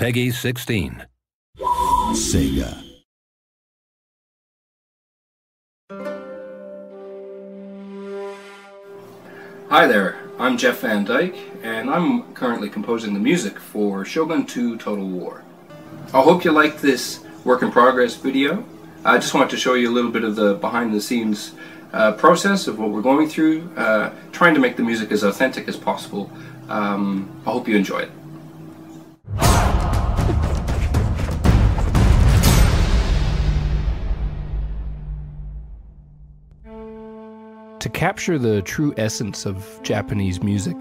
Peggy 16. Sega. Hi there, I'm Jeff Van Dyke, and I'm currently composing the music for Shogun 2 Total War. I hope you liked this work in progress video. I just wanted to show you a little bit of the behind the scenes process of what we're going through, trying to make the music as authentic as possible. I hope you enjoy it. To capture the true essence of Japanese music,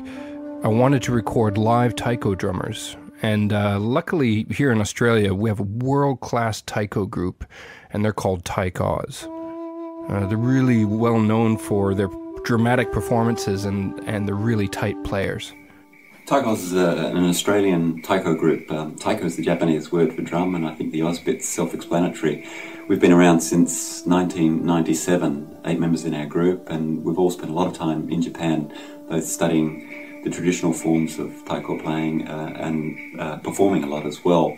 I wanted to record live taiko drummers. And luckily, here in Australia, we have a world-class taiko group, and they're called taikos. They're really well known for their dramatic performances, and they're really tight players. Taikos is an Australian taiko group. Taiko is the Japanese word for drum, and I think the Oz bit's self-explanatory. We've been around since 1997, 8 members in our group, and we've all spent a lot of time in Japan, both studying the traditional forms of taiko playing and performing a lot as well.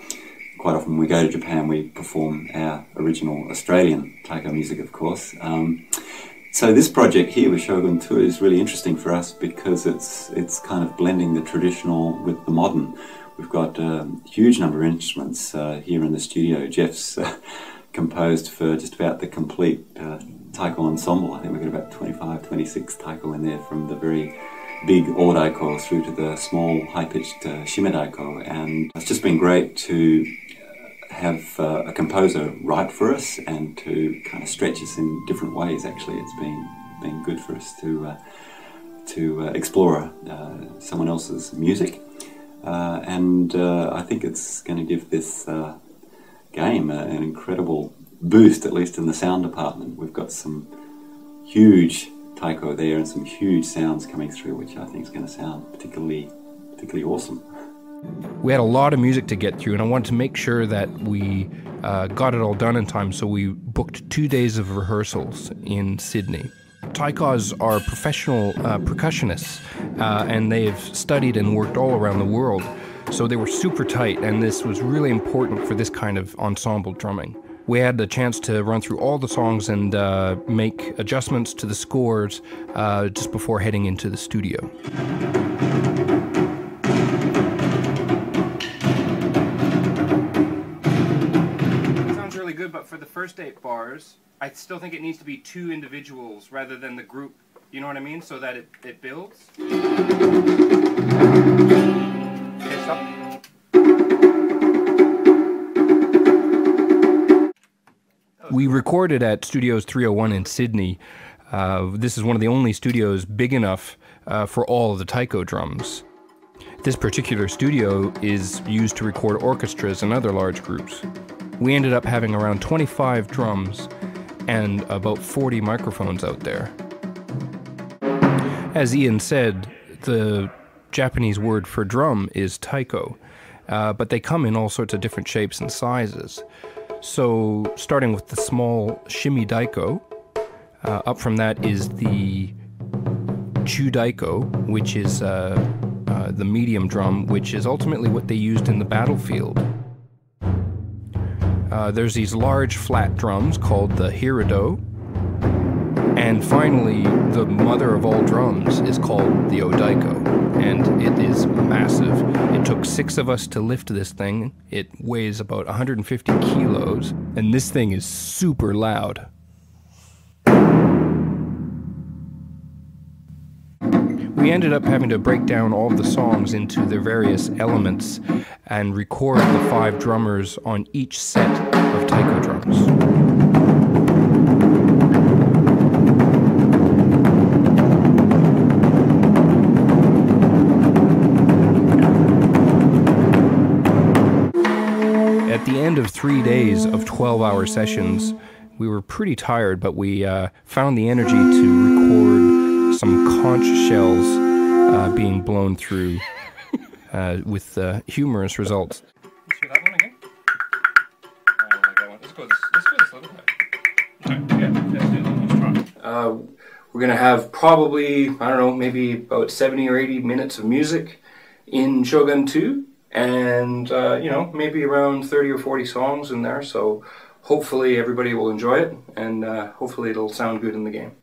Quite often when we go to Japan, we perform our original Australian taiko music, of course. So this project here with Shogun 2 is really interesting for us because it's kind of blending the traditional with the modern. We've got a huge number of instruments here in the studio. Jeff's composed for just about the complete taiko ensemble. I think we've got about 25, 26 taiko in there, from the very big o-daiko through to the small high-pitched shime-daiko. And it's just been great to have a composer write for us and to kind of stretch us in different ways. Actually, it's been good for us to explore someone else's music, and I think it's going to give this game an incredible boost, at least in the sound department. We've got some huge taiko there and some huge sounds coming through, which I think is going to sound particularly awesome. We had a lot of music to get through, and I wanted to make sure that we got it all done in time, so we booked 2 days of rehearsals in Sydney. Taikos are professional percussionists, and they've studied and worked all around the world, so they were super tight, and this was really important for this kind of ensemble drumming. We had the chance to run through all the songs and make adjustments to the scores just before heading into the studio. Good, but for the first 8 bars, I still think it needs to be 2 individuals rather than the group, you know what I mean, so that it builds. Okay, stop. We recorded at Studios 301 in Sydney. This is one of the only studios big enough for all of the taiko drums. This particular studio is used to record orchestras and other large groups. We ended up having around 25 drums and about 40 microphones out there. As Ian said, the Japanese word for drum is taiko, but they come in all sorts of different shapes and sizes. So starting with the small shime-daiko, up from that is the chu-daiko, which is the medium drum, which is ultimately what they used in the battlefield. There's these large flat drums called the hirado, and finally the mother of all drums is called the o-daiko, and it is massive. It took 6 of us to lift this thing. It weighs about 150 kilos, and this thing is super loud. We ended up having to break down all of the songs into their various elements and record the 5 drummers on each set of taiko drums. At the end of 3 days of 12-hour sessions, we were pretty tired, but we found the energy to record some conch shells being blown through with humorous results. Let's hear that one again. I don't like that one. Let's go this little bit. Alright, yeah, let's do that. Let's try. We're going to have probably, I don't know, maybe about 70 or 80 minutes of music in Shogun 2. and you know, maybe around 30 or 40 songs in there, so hopefully everybody will enjoy it, and hopefully it'll sound good in the game.